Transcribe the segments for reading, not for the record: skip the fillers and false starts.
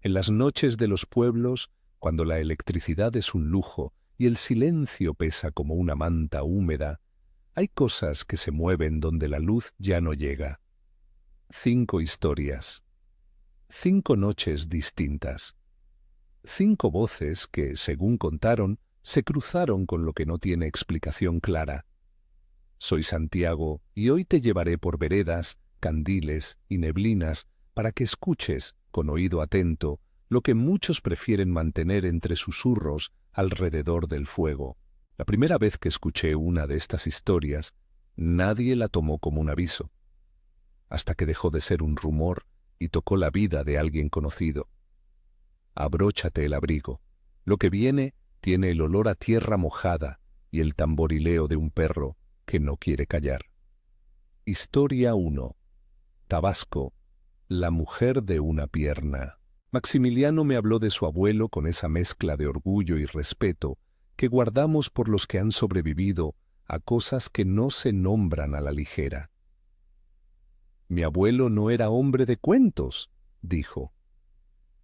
En las noches de los pueblos, cuando la electricidad es un lujo y el silencio pesa como una manta húmeda, hay cosas que se mueven donde la luz ya no llega. 5 historias. 5 noches distintas. 5 voces que, según contaron, se cruzaron con lo que no tiene explicación clara. Soy Santiago y hoy te llevaré por veredas, candiles y neblinas para que escuches, con oído atento, lo que muchos prefieren mantener entre susurros alrededor del fuego. La primera vez que escuché una de estas historias, nadie la tomó como un aviso, hasta que dejó de ser un rumor y tocó la vida de alguien conocido. Abróchate el abrigo. Lo que viene tiene el olor a tierra mojada y el tamborileo de un perro que no quiere callar. Historia 1. Tabasco. La mujer de una pierna. Maximiliano me habló de su abuelo con esa mezcla de orgullo y respeto que guardamos por los que han sobrevivido a cosas que no se nombran a la ligera. Mi abuelo no era hombre de cuentos, dijo.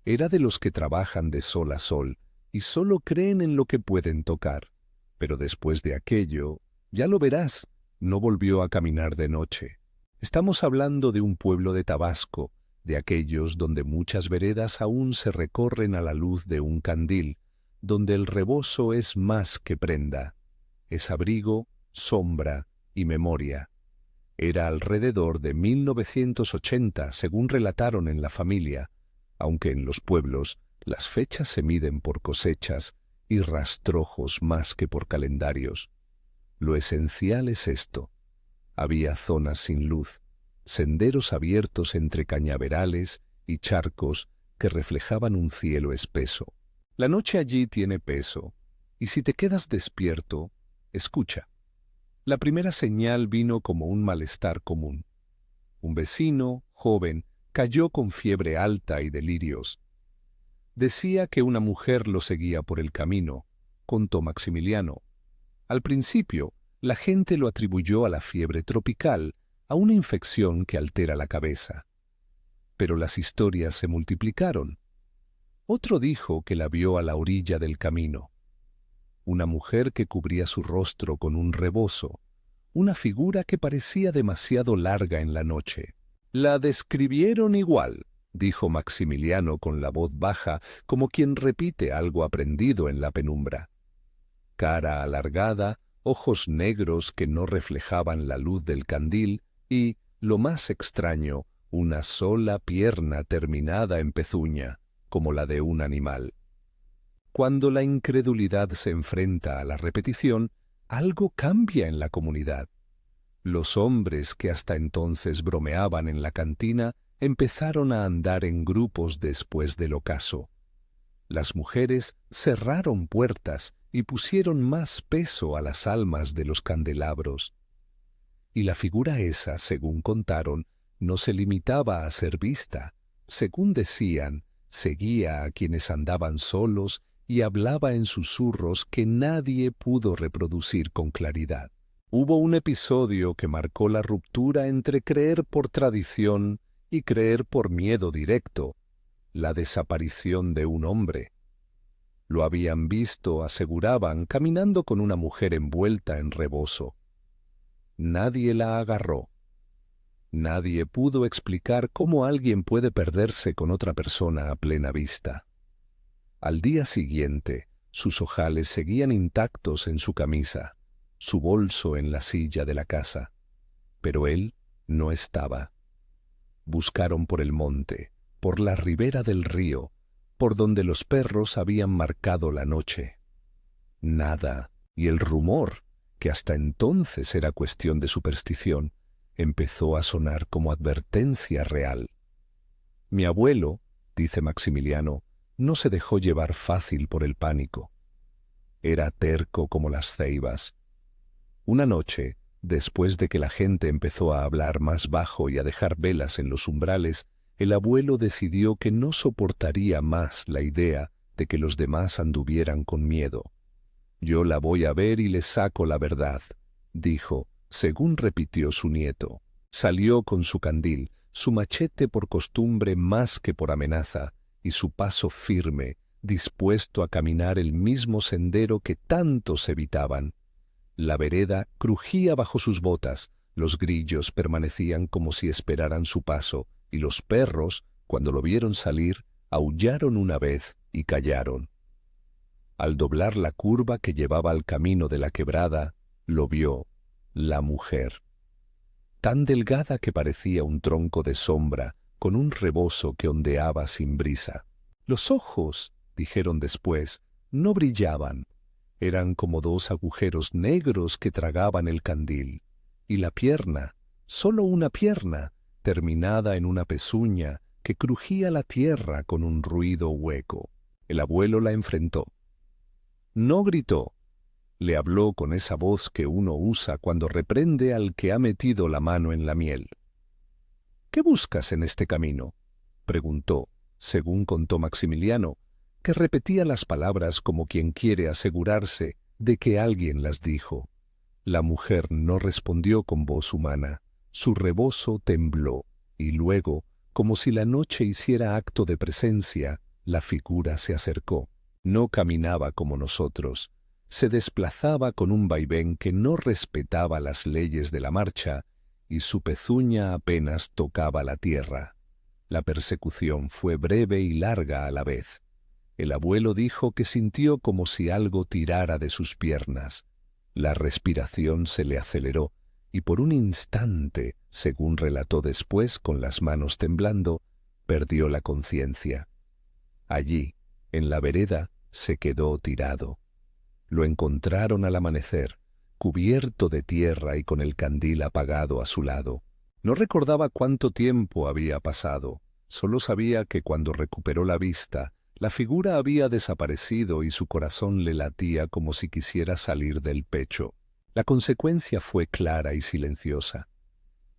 Era de los que trabajan de sol a sol y solo creen en lo que pueden tocar. Pero después de aquello, ya lo verás, no volvió a caminar de noche. Estamos hablando de un pueblo de Tabasco, de aquellos donde muchas veredas aún se recorren a la luz de un candil, donde el rebozo es más que prenda, es abrigo, sombra y memoria. Era alrededor de 1980, según relataron en la familia, aunque en los pueblos las fechas se miden por cosechas y rastrojos más que por calendarios. Lo esencial es esto. Había zonas sin luz, senderos abiertos entre cañaverales y charcos que reflejaban un cielo espeso. La noche allí tiene peso, y si te quedas despierto, escucha. La primera señal vino como un malestar común. Un vecino, joven, cayó con fiebre alta y delirios. Decía que una mujer lo seguía por el camino, contó Maximiliano. Al principio, la gente lo atribuyó a la fiebre tropical, a una infección que altera la cabeza. Pero las historias se multiplicaron. Otro dijo que la vio a la orilla del camino. Una mujer que cubría su rostro con un rebozo, una figura que parecía demasiado larga en la noche. La describieron igual, dijo Maximiliano con la voz baja, como quien repite algo aprendido en la penumbra. Cara alargada, ojos negros que no reflejaban la luz del candil y, lo más extraño, una sola pierna terminada en pezuña, como la de un animal. Cuando la incredulidad se enfrenta a la repetición, algo cambia en la comunidad. Los hombres que hasta entonces bromeaban en la cantina empezaron a andar en grupos después del ocaso. Las mujeres cerraron puertas y pusieron más peso a las almas de los candelabros. Y la figura esa, según contaron, no se limitaba a ser vista. Según decían, seguía a quienes andaban solos y hablaba en susurros que nadie pudo reproducir con claridad. Hubo un episodio que marcó la ruptura entre creer por tradición y creer por miedo directo, la desaparición de un hombre. Lo habían visto, aseguraban, caminando con una mujer envuelta en rebozo. Nadie la agarró. Nadie pudo explicar cómo alguien puede perderse con otra persona a plena vista. Al día siguiente, sus ojales seguían intactos en su camisa, su bolso en la silla de la casa, pero él no estaba. Buscaron por el monte, por la ribera del río, por donde los perros habían marcado la noche. Nada, y el rumor, que hasta entonces era cuestión de superstición, empezó a sonar como advertencia real. Mi abuelo, dice Maximiliano, no se dejó llevar fácil por el pánico. Era terco como las ceibas. Una noche, después de que la gente empezó a hablar más bajo y a dejar velas en los umbrales, el abuelo decidió que no soportaría más la idea de que los demás anduvieran con miedo. Yo la voy a ver y le saco la verdad, dijo, según repitió su nieto. Salió con su candil, su machete por costumbre más que por amenaza, y su paso firme, dispuesto a caminar el mismo sendero que tantos evitaban. La vereda crujía bajo sus botas, los grillos permanecían como si esperaran su paso, y los perros, cuando lo vieron salir, aullaron una vez y callaron. Al doblar la curva que llevaba al camino de la quebrada, lo vio la mujer, tan delgada que parecía un tronco de sombra, con un rebozo que ondeaba sin brisa. Los ojos, dijeron después, no brillaban, eran como dos agujeros negros que tragaban el candil, y la pierna, solo una pierna, terminada en una pezuña que crujía la tierra con un ruido hueco. El abuelo la enfrentó. No gritó. Le habló con esa voz que uno usa cuando reprende al que ha metido la mano en la miel. ¿Qué buscas en este camino?, preguntó, según contó Maximiliano, que repetía las palabras como quien quiere asegurarse de que alguien las dijo. La mujer no respondió con voz humana. Su rebozo tembló, y luego, como si la noche hiciera acto de presencia, la figura se acercó. No caminaba como nosotros. Se desplazaba con un vaivén que no respetaba las leyes de la marcha, y su pezuña apenas tocaba la tierra. La persecución fue breve y larga a la vez. El abuelo dijo que sintió como si algo tirara de sus piernas. La respiración se le aceleró, y por un instante, según relató después con las manos temblando, perdió la conciencia. Allí, en la vereda, se quedó tirado. Lo encontraron al amanecer, cubierto de tierra y con el candil apagado a su lado. No recordaba cuánto tiempo había pasado, solo sabía que cuando recuperó la vista, la figura había desaparecido y su corazón le latía como si quisiera salir del pecho. La consecuencia fue clara y silenciosa.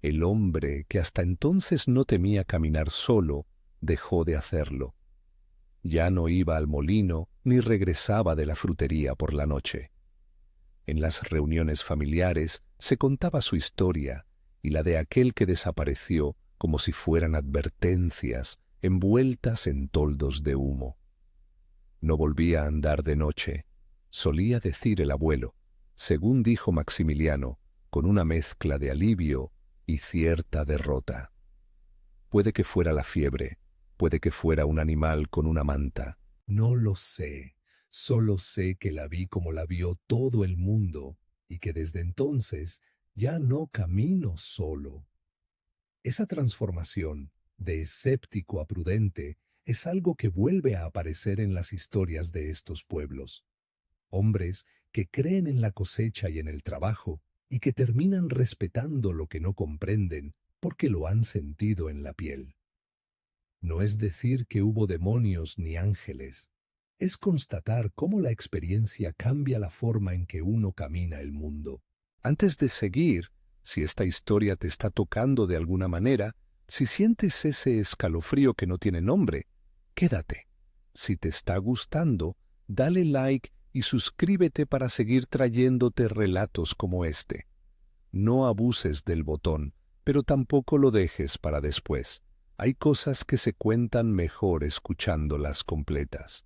El hombre, que hasta entonces no temía caminar solo, dejó de hacerlo. Ya no iba al molino ni regresaba de la frutería por la noche. En las reuniones familiares se contaba su historia y la de aquel que desapareció como si fueran advertencias envueltas en toldos de humo. No volvía a andar de noche, solía decir el abuelo, según dijo Maximiliano, con una mezcla de alivio y cierta derrota. Puede que fuera la fiebre, puede que fuera un animal con una manta. No lo sé, solo sé que la vi como la vio todo el mundo y que desde entonces ya no camino solo. Esa transformación, de escéptico a prudente, es algo que vuelve a aparecer en las historias de estos pueblos. Hombres que creen en la cosecha y en el trabajo y que terminan respetando lo que no comprenden porque lo han sentido en la piel. No es decir que hubo demonios ni ángeles, es constatar cómo la experiencia cambia la forma en que uno camina el mundo. Antes de seguir, si esta historia te está tocando de alguna manera, si sientes ese escalofrío que no tiene nombre, quédate. Si te está gustando, dale like y suscríbete para seguir trayéndote relatos como este. No abuses del botón, pero tampoco lo dejes para después. Hay cosas que se cuentan mejor escuchándolas completas.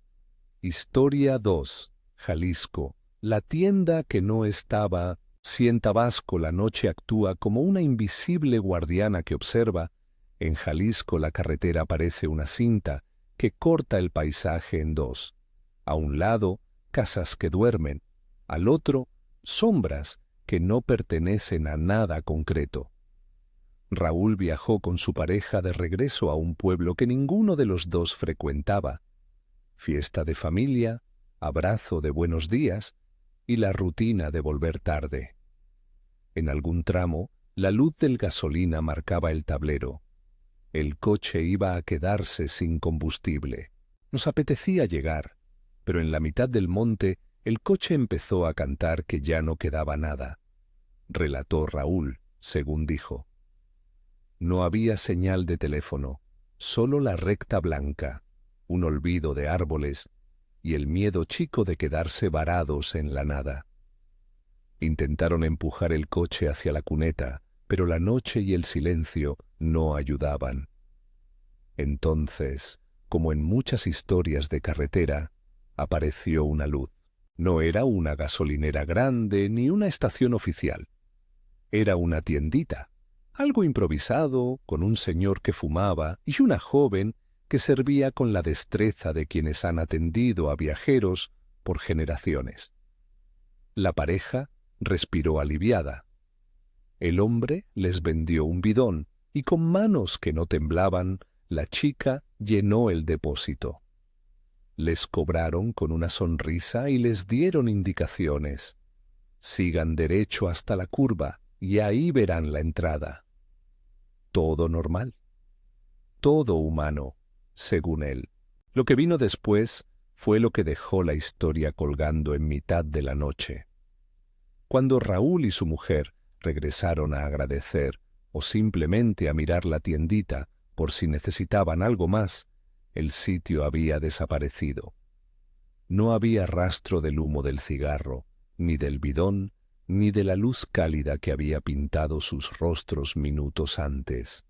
Historia 2. Jalisco. La tienda que no estaba. Si en Tabasco la noche actúa como una invisible guardiana que observa, en Jalisco la carretera parece una cinta que corta el paisaje en dos. A un lado, casas que duermen, al otro, sombras que no pertenecen a nada concreto. Raúl viajó con su pareja de regreso a un pueblo que ninguno de los dos frecuentaba. Fiesta de familia, abrazo de buenos días y la rutina de volver tarde. En algún tramo, la luz del gasolina marcaba el tablero. El coche iba a quedarse sin combustible. Nos apetecía llegar, pero en la mitad del monte el coche empezó a cantar que ya no quedaba nada. Relató Raúl, según dijo. No había señal de teléfono, solo la recta blanca, un olvido de árboles y el miedo chico de quedarse varados en la nada. Intentaron empujar el coche hacia la cuneta, pero la noche y el silencio no ayudaban. Entonces, como en muchas historias de carretera, apareció una luz. No era una gasolinera grande ni una estación oficial. Era una tiendita, algo improvisado, con un señor que fumaba y una joven que servía con la destreza de quienes han atendido a viajeros por generaciones. La pareja respiró aliviada. El hombre les vendió un bidón y con manos que no temblaban, la chica llenó el depósito. Les cobraron con una sonrisa y les dieron indicaciones. Sigan derecho hasta la curva y ahí verán la entrada. Todo normal. Todo humano, según él. Lo que vino después fue lo que dejó la historia colgando en mitad de la noche. Cuando Raúl y su mujer regresaron a agradecer o simplemente a mirar la tiendita por si necesitaban algo más, el sitio había desaparecido. No había rastro del humo del cigarro, ni del bidón, ni de la luz cálida que había pintado sus rostros minutos antes.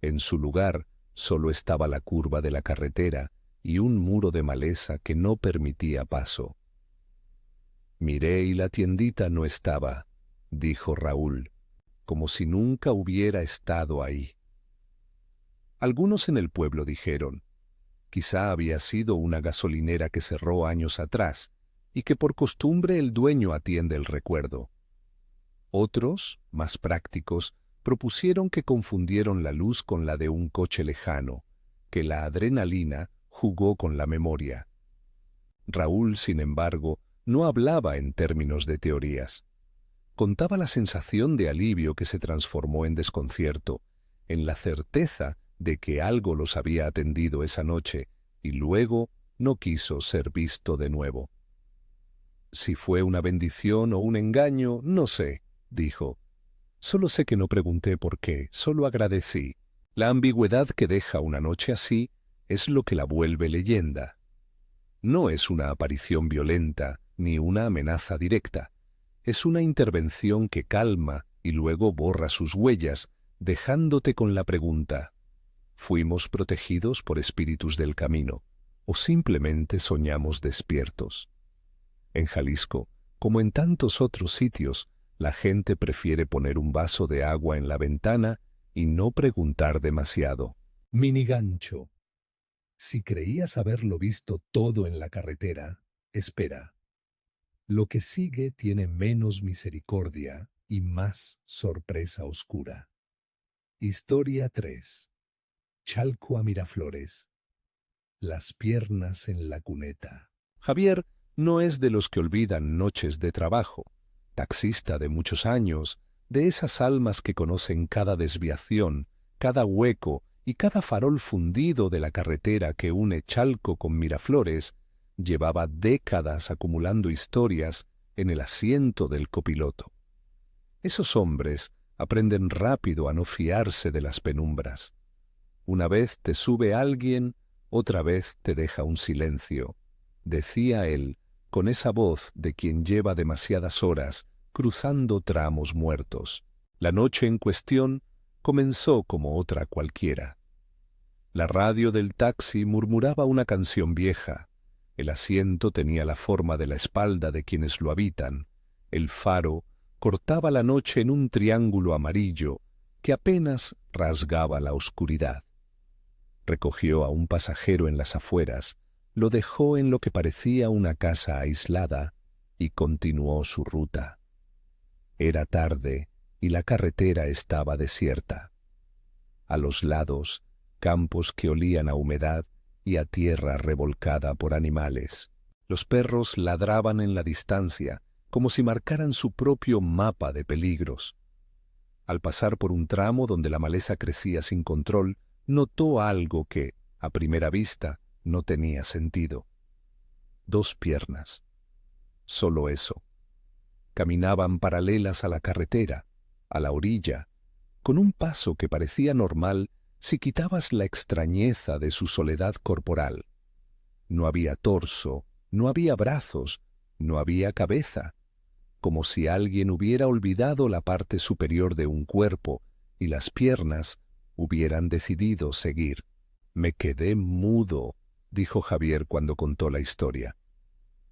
En su lugar solo estaba la curva de la carretera y un muro de maleza que no permitía paso. Miré y la tiendita no estaba, dijo Raúl, como si nunca hubiera estado ahí. Algunos en el pueblo dijeron, quizá había sido una gasolinera que cerró años atrás y que por costumbre el dueño atiende el recuerdo. Otros, más prácticos, propusieron que confundieron la luz con la de un coche lejano, que la adrenalina jugó con la memoria. Raúl, sin embargo, no hablaba en términos de teorías. Contaba la sensación de alivio que se transformó en desconcierto, en la certeza de que algo los había atendido esa noche y luego no quiso ser visto de nuevo. Si fue una bendición o un engaño, no sé, dijo. Solo sé que no pregunté por qué, solo agradecí. La ambigüedad que deja una noche así es lo que la vuelve leyenda. No es una aparición violenta ni una amenaza directa. Es una intervención que calma y luego borra sus huellas, dejándote con la pregunta: ¿fuimos protegidos por espíritus del camino o simplemente soñamos despiertos? En Jalisco, como en tantos otros sitios, la gente prefiere poner un vaso de agua en la ventana y no preguntar demasiado. Mini gancho. Si creías haberlo visto todo en la carretera, espera. Lo que sigue tiene menos misericordia y más sorpresa oscura. Historia 3. Chalco a Miraflores. Las piernas en la cuneta. Javier no es de los que olvidan noches de trabajo, taxista de muchos años, de esas almas que conocen cada desviación, cada hueco y cada farol fundido de la carretera que une Chalco con Miraflores. Llevaba décadas acumulando historias en el asiento del copiloto. Esos hombres aprenden rápido a no fiarse de las penumbras. Una vez te sube alguien, otra vez te deja un silencio, decía él, con esa voz de quien lleva demasiadas horas cruzando tramos muertos. La noche en cuestión comenzó como otra cualquiera. La radio del taxi murmuraba una canción vieja. El asiento tenía la forma de la espalda de quienes lo habitan. El faro cortaba la noche en un triángulo amarillo que apenas rasgaba la oscuridad. Recogió a un pasajero en las afueras, lo dejó en lo que parecía una casa aislada y continuó su ruta. Era tarde y la carretera estaba desierta. A los lados, campos que olían a humedad y a tierra revolcada por animales. Los perros ladraban en la distancia, como si marcaran su propio mapa de peligros. Al pasar por un tramo donde la maleza crecía sin control, notó algo que, a primera vista, no tenía sentido. 2 piernas. Solo eso. Caminaban paralelas a la carretera, a la orilla, con un paso que parecía normal si quitabas la extrañeza de su soledad corporal. No había torso, no había brazos, no había cabeza, como si alguien hubiera olvidado la parte superior de un cuerpo y las piernas hubieran decidido seguir. Me quedé mudo, dijo Javier cuando contó la historia.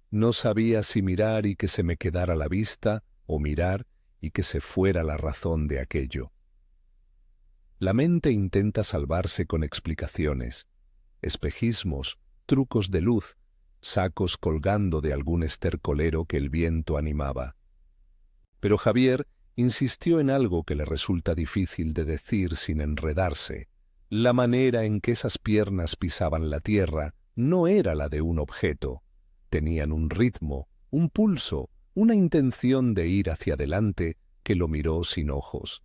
No sabía si mirar y que se me quedara la vista, o mirar y que se fuera la razón de aquello. La mente intenta salvarse con explicaciones, espejismos, trucos de luz, sacos colgando de algún estercolero que el viento animaba. Pero Javier insistió en algo que le resulta difícil de decir sin enredarse. La manera en que esas piernas pisaban la tierra no era la de un objeto. Tenían un ritmo, un pulso, una intención de ir hacia adelante que lo miró sin ojos.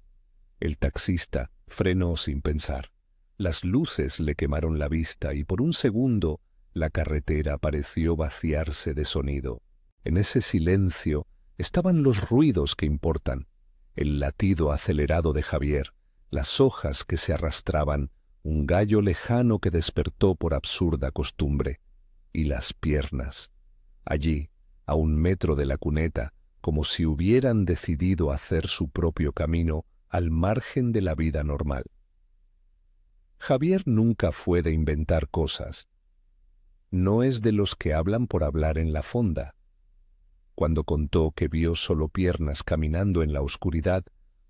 El taxista frenó sin pensar. Las luces le quemaron la vista y por un segundo la carretera pareció vaciarse de sonido. En ese silencio estaban los ruidos que importan, el latido acelerado de Javier, las hojas que se arrastraban, un gallo lejano que despertó por absurda costumbre, y las piernas. Allí, a 1 metro de la cuneta, como si hubieran decidido hacer su propio camino al margen de la vida normal. Javier nunca fue de inventar cosas. No es de los que hablan por hablar en la fonda. Cuando contó que vio solo piernas caminando en la oscuridad,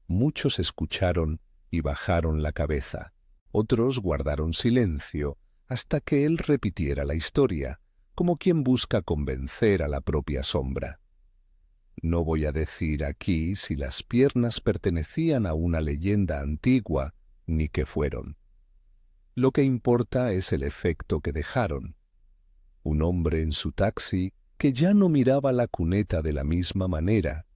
muchos escucharon y bajaron la cabeza. Otros guardaron silencio hasta que él repitiera la historia, como quien busca convencer a la propia sombra. No voy a decir aquí si las piernas pertenecían a una leyenda antigua ni qué fueron. Lo que importa es el efecto que dejaron. Un hombre en su taxi que ya no miraba la cuneta de la misma manera,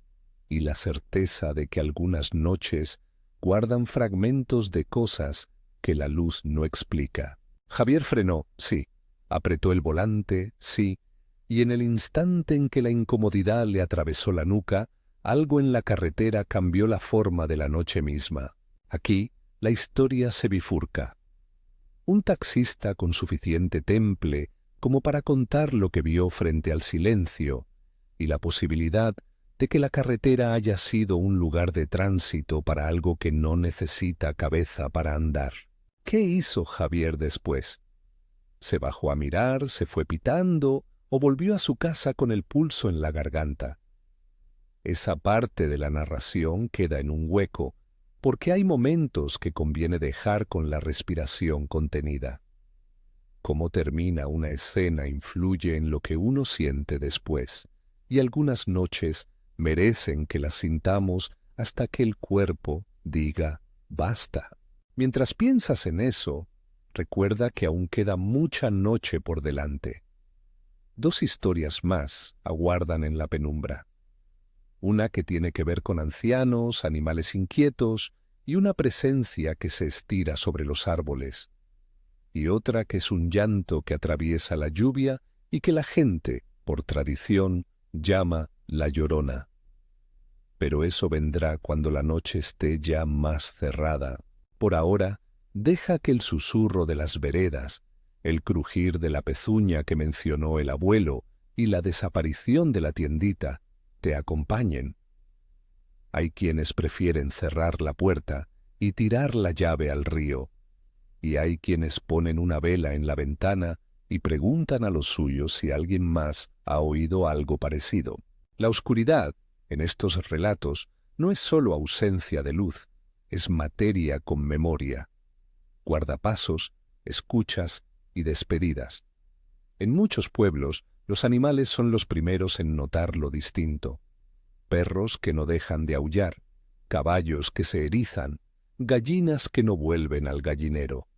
y la certeza de que algunas noches guardan fragmentos de cosas que la luz no explica. Javier frenó, sí, apretó el volante, sí, y en el instante en que la incomodidad le atravesó la nuca, algo en la carretera cambió la forma de la noche misma. Aquí la historia se bifurca. Un taxista con suficiente temple como para contar lo que vio frente al silencio y la posibilidad de que la carretera haya sido un lugar de tránsito para algo que no necesita cabeza para andar. ¿Qué hizo Javier después? ¿Se bajó a mirar, se fue pitando o volvió a su casa con el pulso en la garganta? Esa parte de la narración queda en un hueco, porque hay momentos que conviene dejar con la respiración contenida. Cómo termina una escena influye en lo que uno siente después, y algunas noches merecen que las sintamos hasta que el cuerpo diga basta. Mientras piensas en eso, recuerda que aún queda mucha noche por delante. 2 historias más aguardan en la penumbra. Una que tiene que ver con ancianos, animales inquietos y una presencia que se estira sobre los árboles. Y otra que es un llanto que atraviesa la lluvia y que la gente, por tradición, llama La Llorona. Pero eso vendrá cuando la noche esté ya más cerrada. Por ahora, deja que el susurro de las veredas, el crujir de la pezuña que mencionó el abuelo y la desaparición de la tiendita te acompañen. Hay quienes prefieren cerrar la puerta y tirar la llave al río, y hay quienes ponen una vela en la ventana y preguntan a los suyos si alguien más ha oído algo parecido. La oscuridad, en estos relatos, no es sólo ausencia de luz, es materia con memoria. Guardapasos, escuchas y despedidas. En muchos pueblos, los animales son los primeros en notar lo distinto. Perros que no dejan de aullar, caballos que se erizan, gallinas que no vuelven al gallinero.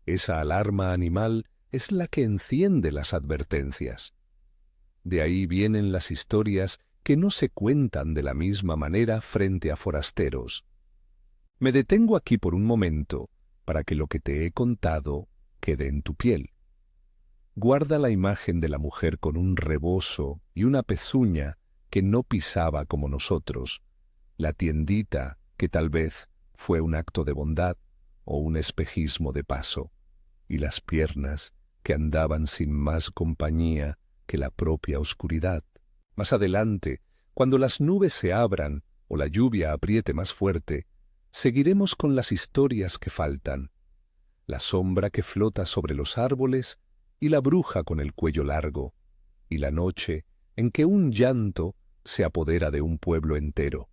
Esa alarma animal es la que enciende las advertencias. De ahí vienen las historias que no se cuentan de la misma manera frente a forasteros. Me detengo aquí por un momento para que lo que te he contado quede en tu piel. Guarda la imagen de la mujer con un rebozo y una pezuña que no pisaba como nosotros, la tiendita que tal vez fue un acto de bondad o un espejismo de paso, y las piernas que andaban sin más compañía que la propia oscuridad. Más adelante, cuando las nubes se abran o la lluvia apriete más fuerte, seguiremos con las historias que faltan. la sombra que flota sobre los árboles y la bruja con el cuello largo, y la noche en que un llanto se apodera de un pueblo entero.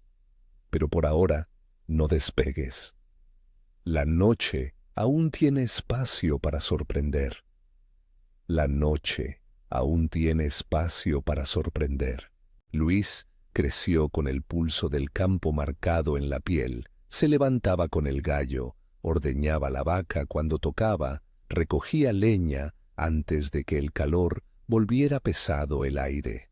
Pero por ahora no despegues. La noche aún tiene espacio para sorprender. La noche aún tiene espacio para sorprender. Luis creció con el pulso del campo marcado en la piel, se levantaba con el gallo, ordeñaba la vaca cuando tocaba, recogía leña antes de que el calor volviera pesado el aire.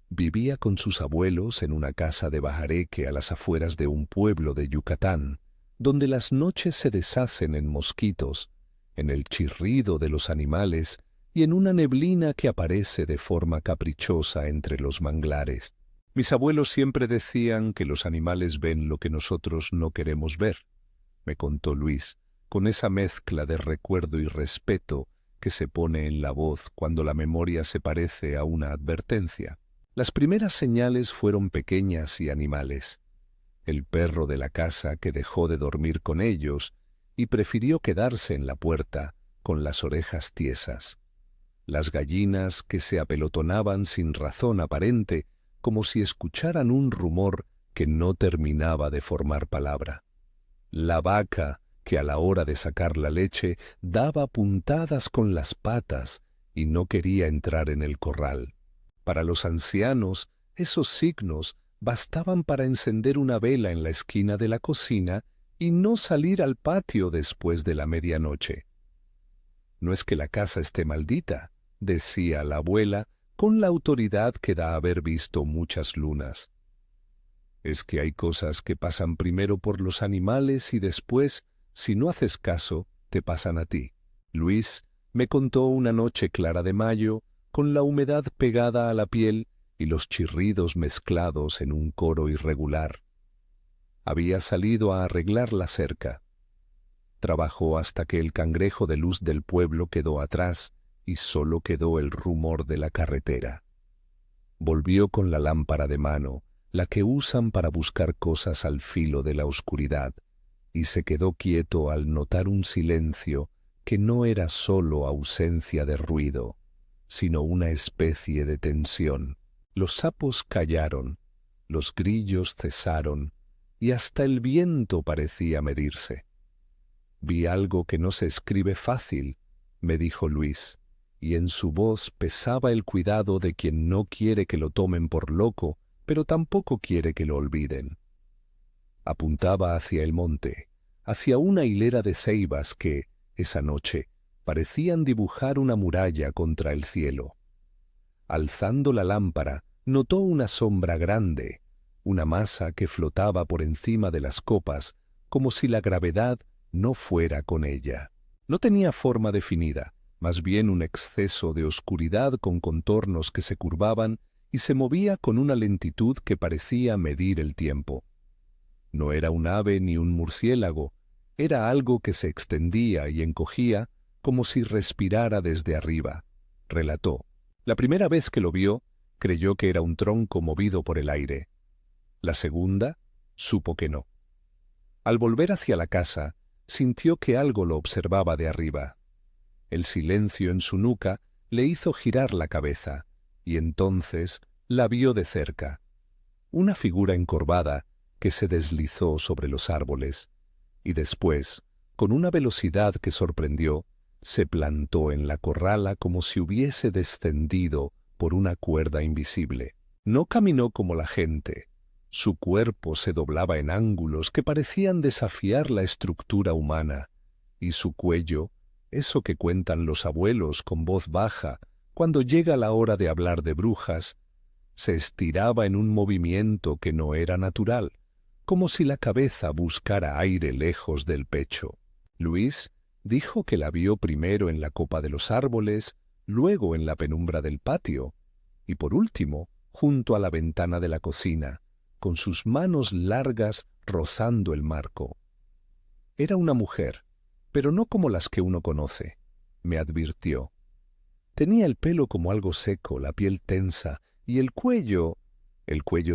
Vivía con sus abuelos en una casa de bahareque a las afueras de un pueblo de Yucatán, donde las noches se deshacen en mosquitos, en el chirrido de los animales y en una neblina que aparece de forma caprichosa entre los manglares. Mis abuelos siempre decían que los animales ven lo que nosotros no queremos ver, me contó Luis, con esa mezcla de recuerdo y respeto que se pone en la voz cuando la memoria se parece a una advertencia. Las primeras señales fueron pequeñas y animales. El perro de la casa que dejó de dormir con ellos y prefirió quedarse en la puerta con las orejas tiesas. Las gallinas que se apelotonaban sin razón aparente, como si escucharan un rumor que no terminaba de formar palabra. La vaca que a la hora de sacar la leche daba puntadas con las patas y no quería entrar en el corral. Para los ancianos, esos signos bastaban para encender una vela en la esquina de la cocina y no salir al patio después de la medianoche. No es que la casa esté maldita, decía la abuela, con la autoridad que da haber visto muchas lunas. Es que hay cosas que pasan primero por los animales y después, si no haces caso, te pasan a ti. Luis me contó una noche clara de mayo, con la humedad pegada a la piel y los chirridos mezclados en un coro irregular. Había salido a arreglar la cerca. Trabajó hasta que el cangrejo de luz del pueblo quedó atrás y solo quedó el rumor de la carretera. Volvió con la lámpara de mano, la que usan para buscar cosas al filo de la oscuridad, y se quedó quieto al notar un silencio que no era sólo ausencia de ruido, sino una especie de tensión. Los sapos callaron, los grillos cesaron, y hasta el viento parecía medirse. Vi algo que no se escribe fácil, me dijo Luis, y en su voz pesaba el cuidado de quien no quiere que lo tomen por loco, pero tampoco quiere que lo olviden. Apuntaba hacia el monte, hacia una hilera de ceibas que, esa noche, parecían dibujar una muralla contra el cielo. Alzando la lámpara, notó una sombra grande, una masa que flotaba por encima de las copas, como si la gravedad no fuera con ella. No tenía forma definida, más bien un exceso de oscuridad con contornos que se curvaban y se movía con una lentitud que parecía medir el tiempo. No era un ave ni un murciélago, era algo que se extendía y encogía como si respirara desde arriba, relató. La primera vez que lo vio, creyó que era un tronco movido por el aire. La segunda, supo que no. Al volver hacia la casa, sintió que algo lo observaba de arriba. El silencio en su nuca le hizo girar la cabeza, y entonces la vio de cerca. Una figura encorvada que se deslizó sobre los árboles, y después, con una velocidad que sorprendió, se plantó en la corrala como si hubiese descendido por una cuerda invisible. No caminó como la gente. Su cuerpo se doblaba en ángulos que parecían desafiar la estructura humana, y su cuello, eso que cuentan los abuelos con voz baja cuando llega la hora de hablar de brujas, se estiraba en un movimiento que no era natural, como si la cabeza buscara aire lejos del pecho. Luis dijo que la vio primero en la copa de los árboles, luego en la penumbra del patio, y por último, junto a la ventana de la cocina, con sus manos largas rozando el marco. Era una mujer, pero no como las que uno conoce, me advirtió. Tenía el pelo como algo seco, la piel tensa, y el cuello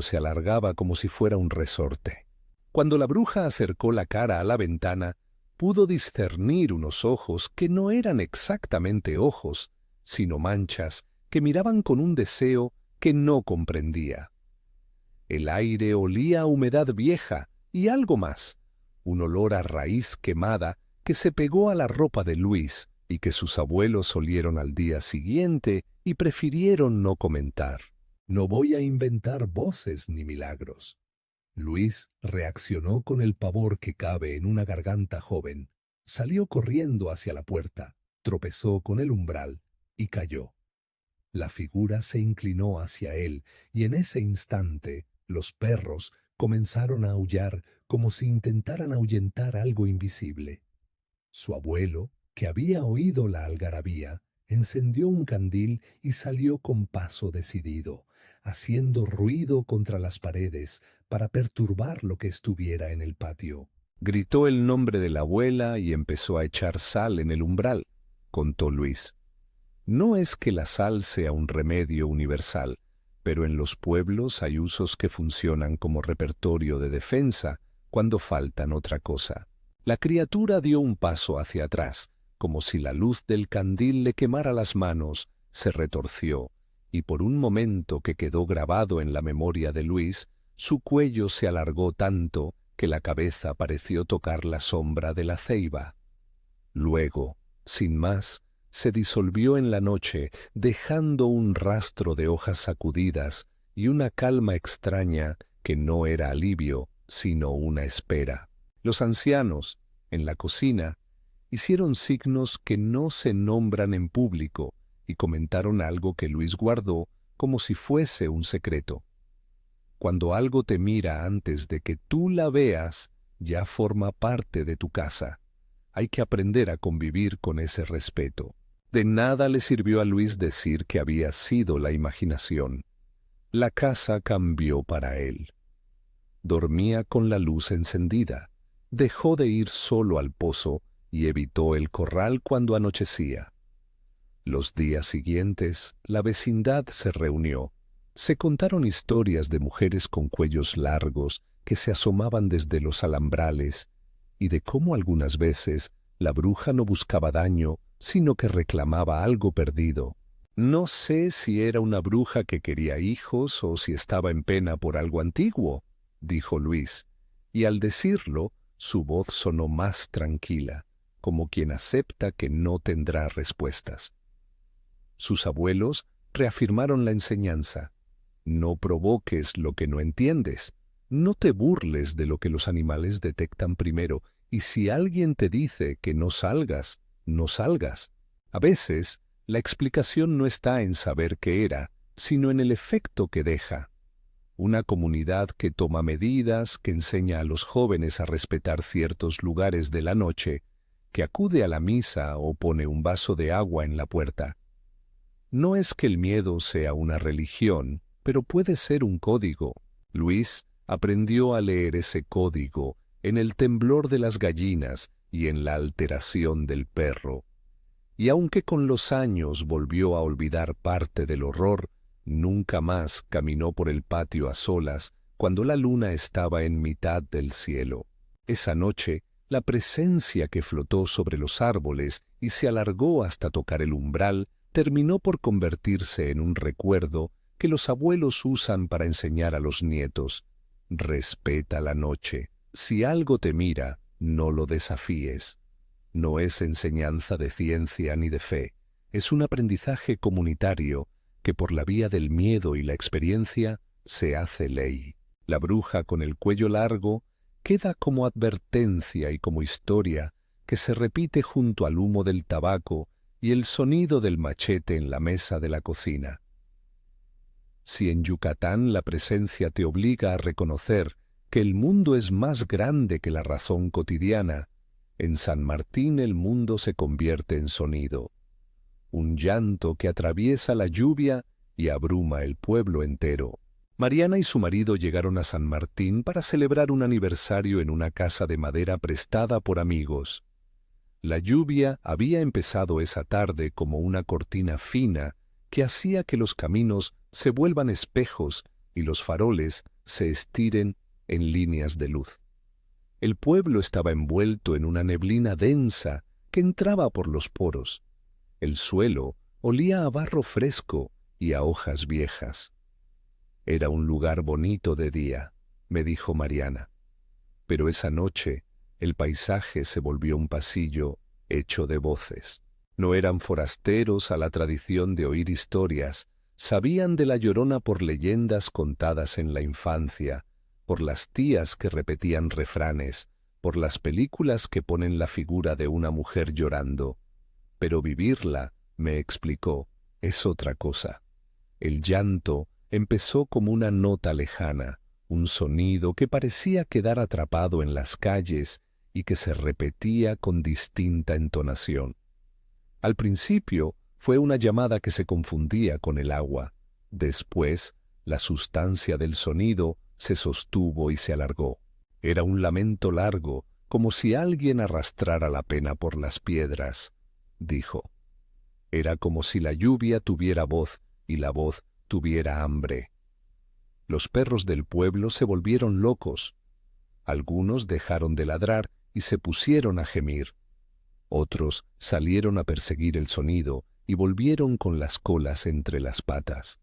se alargaba como si fuera un resorte. Cuando la bruja acercó la cara a la ventana, pudo discernir unos ojos que no eran exactamente ojos, sino manchas que miraban con un deseo que no comprendía. El aire olía a humedad vieja y algo más, un olor a raíz quemada que se pegó a la ropa de Luis y que sus abuelos olieron al día siguiente y prefirieron no comentar. No voy a inventar voces ni milagros. Luis reaccionó con el pavor que cabe en una garganta joven. Salió corriendo hacia la puerta, tropezó con el umbral y cayó. La figura se inclinó hacia él y en ese instante los perros comenzaron a aullar como si intentaran ahuyentar algo invisible. Su abuelo, que había oído la algarabía, encendió un candil y salió con paso decidido, haciendo ruido contra las paredes para perturbar lo que estuviera en el patio. Gritó el nombre de la abuela y empezó a echar sal en el umbral, contó Luis. No es que la sal sea un remedio universal, pero en los pueblos hay usos que funcionan como repertorio de defensa cuando faltan otra cosa. La criatura dio un paso hacia atrás, como si la luz del candil le quemara las manos, se retorció, y por un momento que quedó grabado en la memoria de Luis, su cuello se alargó tanto que la cabeza pareció tocar la sombra de la ceiba. Luego, sin más, se disolvió en la noche, dejando un rastro de hojas sacudidas y una calma extraña que no era alivio, sino una espera. Los ancianos, en la cocina, hicieron signos que no se nombran en público y comentaron algo que Luis guardó como si fuese un secreto. Cuando algo te mira antes de que tú la veas, ya forma parte de tu casa. Hay que aprender a convivir con ese respeto. De nada le sirvió a Luis decir que había sido la imaginación. La casa cambió para él. Dormía con la luz encendida. Dejó de ir solo al pozo y evitó el corral cuando anochecía. Los días siguientes, la vecindad se reunió. Se contaron historias de mujeres con cuellos largos que se asomaban desde los alambrales y de cómo algunas veces la bruja no buscaba daño, sino que reclamaba algo perdido. No sé si era una bruja que quería hijos o si estaba en pena por algo antiguo, dijo Luis, y al decirlo, su voz sonó más tranquila, como quien acepta que no tendrá respuestas. Sus abuelos reafirmaron la enseñanza. No provoques lo que no entiendes. No te burles de lo que los animales detectan primero, y si alguien te dice que no salgas, no salgas. A veces, la explicación no está en saber qué era, sino en el efecto que deja. Una comunidad que toma medidas, que enseña a los jóvenes a respetar ciertos lugares de la noche, que acude a la misa o pone un vaso de agua en la puerta. No es que el miedo sea una religión, pero puede ser un código. Luis aprendió a leer ese código en el temblor de las gallinas y en la alteración del perro. Y aunque con los años volvió a olvidar parte del horror, nunca más caminó por el patio a solas cuando la luna estaba en mitad del cielo. Esa noche, la presencia que flotó sobre los árboles y se alargó hasta tocar el umbral terminó por convertirse en un recuerdo que los abuelos usan para enseñar a los nietos. Respeta la noche. Si algo te mira, no lo desafíes. No es enseñanza de ciencia ni de fe. Es un aprendizaje comunitario que por la vía del miedo y la experiencia se hace ley. La bruja con el cuello largo queda como advertencia y como historia que se repite junto al humo del tabaco y el sonido del machete en la mesa de la cocina. Si en Yucatán la presencia te obliga a reconocer que el mundo es más grande que la razón cotidiana, en San Martín el mundo se convierte en sonido. Un llanto que atraviesa la lluvia y abruma el pueblo entero. Mariana y su marido llegaron a San Martín para celebrar un aniversario en una casa de madera prestada por amigos. La lluvia había empezado esa tarde como una cortina fina que hacía que los caminos se vuelvan espejos y los faroles se estiren en líneas de luz. El pueblo estaba envuelto en una neblina densa que entraba por los poros. El suelo olía a barro fresco y a hojas viejas. Era un lugar bonito de día, me dijo Mariana, pero esa noche el paisaje se volvió un pasillo hecho de voces. No eran forasteros a la tradición de oír historias, sabían de la Llorona por leyendas contadas en la infancia, por las tías que repetían refranes, por las películas que ponen la figura de una mujer llorando. Pero vivirla, me explicó, es otra cosa. El llanto empezó como una nota lejana, un sonido que parecía quedar atrapado en las calles y que se repetía con distinta entonación. Al principio fue una llamada que se confundía con el agua. Después, la sustancia del sonido se sostuvo y se alargó. Era un lamento largo, como si alguien arrastrara la pena por las piedras, dijo. Era como si la lluvia tuviera voz y la voz tuviera hambre. Los perros del pueblo se volvieron locos. Algunos dejaron de ladrar y se pusieron a gemir. Otros salieron a perseguir el sonido y volvieron con las colas entre las patas.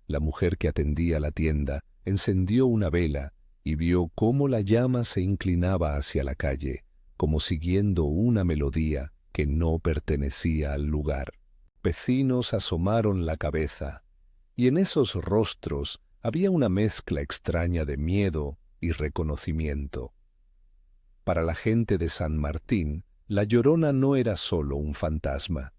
La mujer que atendía la tienda encendió una vela y vio cómo la llama se inclinaba hacia la calle, como siguiendo una melodía que no pertenecía al lugar. Vecinos asomaron la cabeza, y en esos rostros había una mezcla extraña de miedo y reconocimiento. Para la gente de San Martín, la Llorona no era solo un fantasma,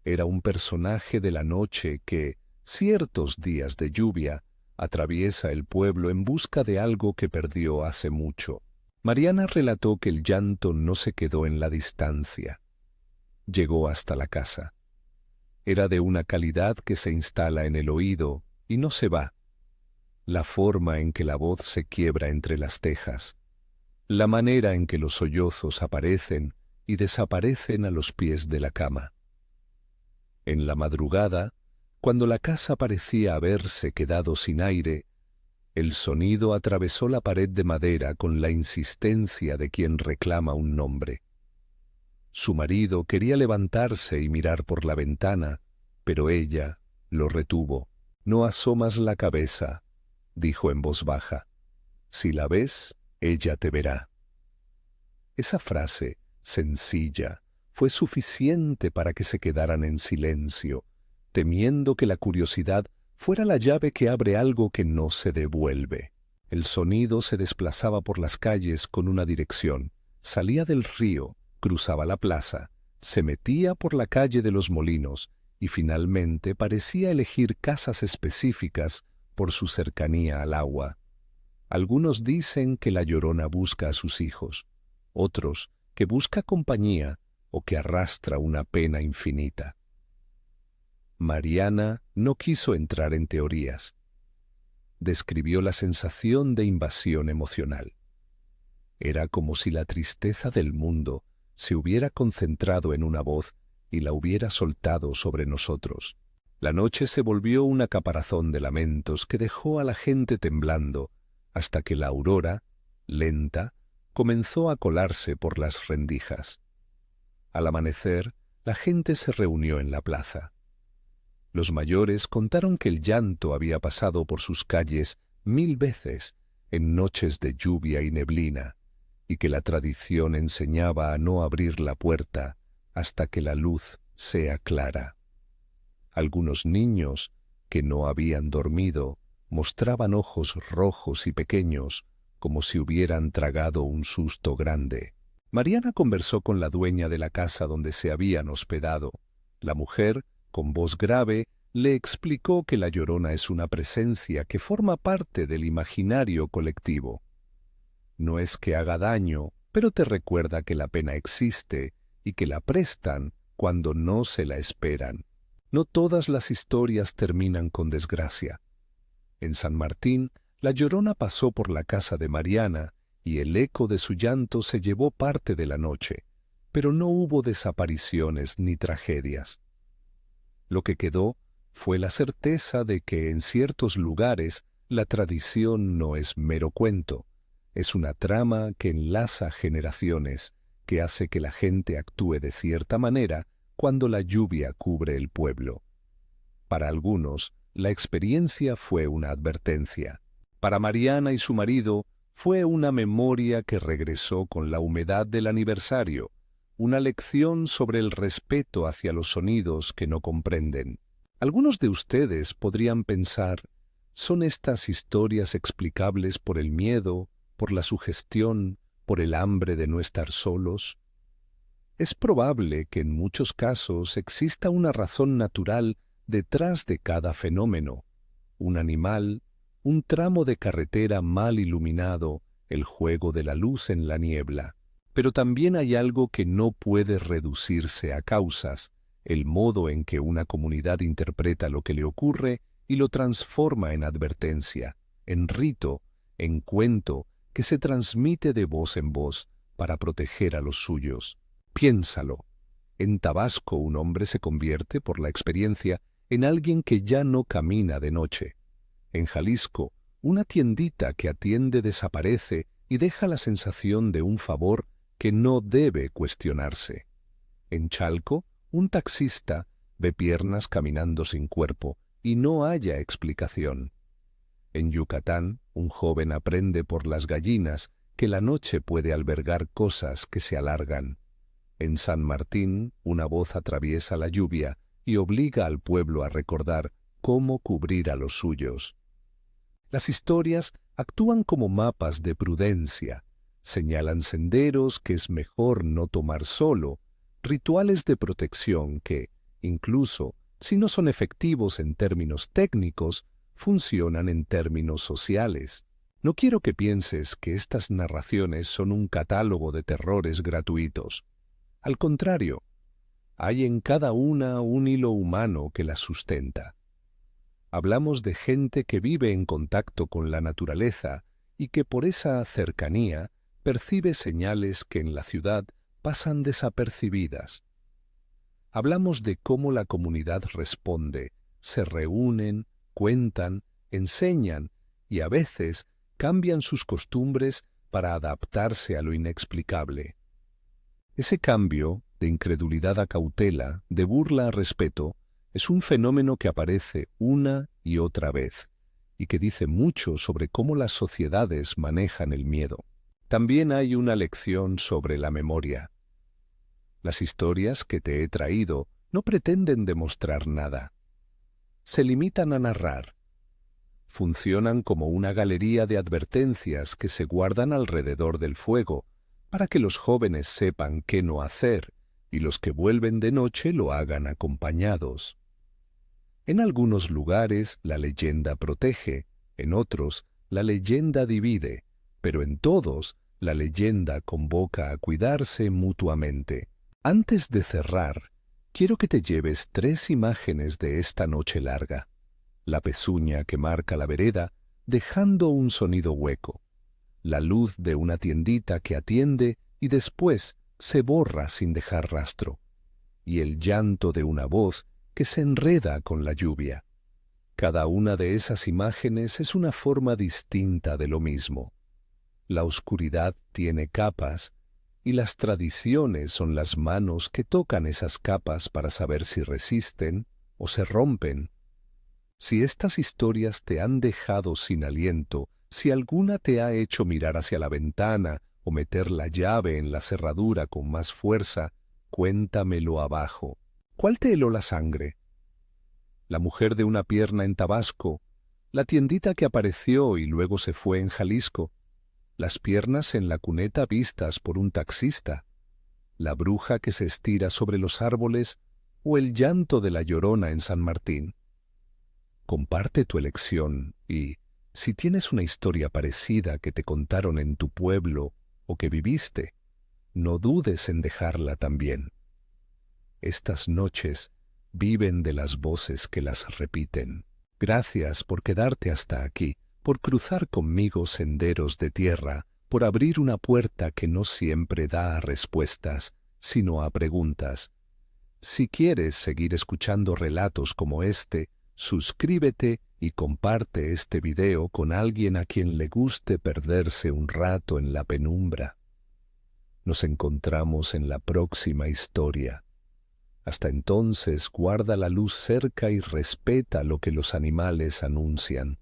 era un personaje de la noche que, ciertos días de lluvia, atraviesa el pueblo en busca de algo que perdió hace mucho. Mariana relató que el llanto no se quedó en la distancia. Llegó hasta la casa. Era de una calidad que se instala en el oído y no se va. La forma en que la voz se quiebra entre las tejas, la manera en que los sollozos aparecen y desaparecen a los pies de la cama. En la madrugada, cuando la casa parecía haberse quedado sin aire, el sonido atravesó la pared de madera con la insistencia de quien reclama un nombre. Su marido quería levantarse y mirar por la ventana, pero ella lo retuvo. «No asomas la cabeza», dijo en voz baja. «Si la ves, ella te verá». Esa frase, sencilla, fue suficiente para que se quedaran en silencio, temiendo que la curiosidad fuera la llave que abre algo que no se devuelve. El sonido se desplazaba por las calles con una dirección, salía del río, cruzaba la plaza, se metía por la calle de los Molinos y finalmente parecía elegir casas específicas por su cercanía al agua. Algunos dicen que la Llorona busca a sus hijos, otros que busca compañía o que arrastra una pena infinita. Mariana no quiso entrar en teorías. Describió la sensación de invasión emocional. Era como si la tristeza del mundo se hubiera concentrado en una voz y la hubiera soltado sobre nosotros. La noche se volvió una caparazón de lamentos que dejó a la gente temblando, hasta que la aurora, lenta, comenzó a colarse por las rendijas. Al amanecer, la gente se reunió en la plaza. Los mayores contaron que el llanto había pasado por sus calles 1000 veces en noches de lluvia y neblina, y que la tradición enseñaba a no abrir la puerta hasta que la luz sea clara. Algunos niños, que no habían dormido, mostraban ojos rojos y pequeños, como si hubieran tragado un susto grande. Mariana conversó con la dueña de la casa donde se habían hospedado. La mujer, con voz grave, le explicó que la Llorona es una presencia que forma parte del imaginario colectivo. No es que haga daño, pero te recuerda que la pena existe y que la prestan cuando no se la esperan. No todas las historias terminan con desgracia. En San Martín, la Llorona pasó por la casa de Mariana y el eco de su llanto se llevó parte de la noche, pero no hubo desapariciones ni tragedias. Lo que quedó fue la certeza de que en ciertos lugares la tradición no es mero cuento, Es una trama que enlaza generaciones, que hace que la gente actúe de cierta manera cuando la lluvia cubre el pueblo. Para algunos, la experiencia fue una advertencia. Para Mariana y su marido, fue una memoria que regresó con la humedad del aniversario, una lección sobre el respeto hacia los sonidos que no comprenden. Algunos de ustedes podrían pensar, ¿son estas historias explicables por el miedo, por la sugestión, por el hambre de no estar solos? Es probable que en muchos casos exista una razón natural detrás de cada fenómeno. Un animal, un tramo de carretera mal iluminado, el juego de la luz en la niebla. Pero también hay algo que no puede reducirse a causas, el modo en que una comunidad interpreta lo que le ocurre y lo transforma en advertencia, en rito, en cuento que se transmite de voz en voz para proteger a los suyos. Piénsalo. En Tabasco un hombre se convierte, por la experiencia, en alguien que ya no camina de noche. En Jalisco, una tiendita que atiende desaparece y deja la sensación de un favor que no debe cuestionarse. En Chalco, un taxista ve piernas caminando sin cuerpo y no haya explicación. En Yucatán, un joven aprende por las gallinas que la noche puede albergar cosas que se alargan. En San Martín, una voz atraviesa la lluvia y obliga al pueblo a recordar cómo cubrir a los suyos. Las historias actúan como mapas de prudencia, señalan senderos que es mejor no tomar solo, rituales de protección que, incluso si no son efectivos en términos técnicos, funcionan en términos sociales. No quiero que pienses que estas narraciones son un catálogo de terrores gratuitos. Al contrario, hay en cada una un hilo humano que las sustenta. Hablamos de gente que vive en contacto con la naturaleza y que por esa cercanía percibe señales que en la ciudad pasan desapercibidas. Hablamos de cómo la comunidad responde, se reúnen, cuentan, enseñan y a veces cambian sus costumbres para adaptarse a lo inexplicable. Ese cambio, de incredulidad a cautela, de burla a respeto, es un fenómeno que aparece una y otra vez, y que dice mucho sobre cómo las sociedades manejan el miedo. También hay una lección sobre la memoria. Las historias que te he traído no pretenden demostrar nada. Se limitan a narrar. Funcionan como una galería de advertencias que se guardan alrededor del fuego, para que los jóvenes sepan qué no hacer y los que vuelven de noche lo hagan acompañados. En algunos lugares la leyenda protege, en otros la leyenda divide, pero en todos la leyenda convoca a cuidarse mutuamente. Antes de cerrar, quiero que te lleves 3 imágenes de esta noche larga. La pezuña que marca la vereda, dejando un sonido hueco. La luz de una tiendita que atiende y después se borra sin dejar rastro. Y el llanto de una voz que se enreda con la lluvia. Cada una de esas imágenes es una forma distinta de lo mismo. La oscuridad tiene capas, y las tradiciones son las manos que tocan esas capas para saber si resisten o se rompen. Si estas historias te han dejado sin aliento, si alguna te ha hecho mirar hacia la ventana o meter la llave en la cerradura con más fuerza, cuéntamelo abajo. ¿Cuál te heló la sangre? ¿La mujer de una pierna en Tabasco? ¿La tiendita que apareció y luego se fue en Jalisco? ¿Las piernas en la cuneta vistas por un taxista? ¿La bruja que se estira sobre los árboles? ¿O el llanto de la Llorona en San Martín? Comparte tu elección y, si tienes una historia parecida que te contaron en tu pueblo o que viviste, no dudes en dejarla también. Estas noches viven de las voces que las repiten. Gracias por quedarte hasta aquí, por cruzar conmigo senderos de tierra, por abrir una puerta que no siempre da a respuestas, sino a preguntas. Si quieres seguir escuchando relatos como este, suscríbete y comparte este video con alguien a quien le guste perderse un rato en la penumbra. Nos encontramos en la próxima historia. Hasta entonces, guarda la luz cerca y respeta lo que los animales anuncian.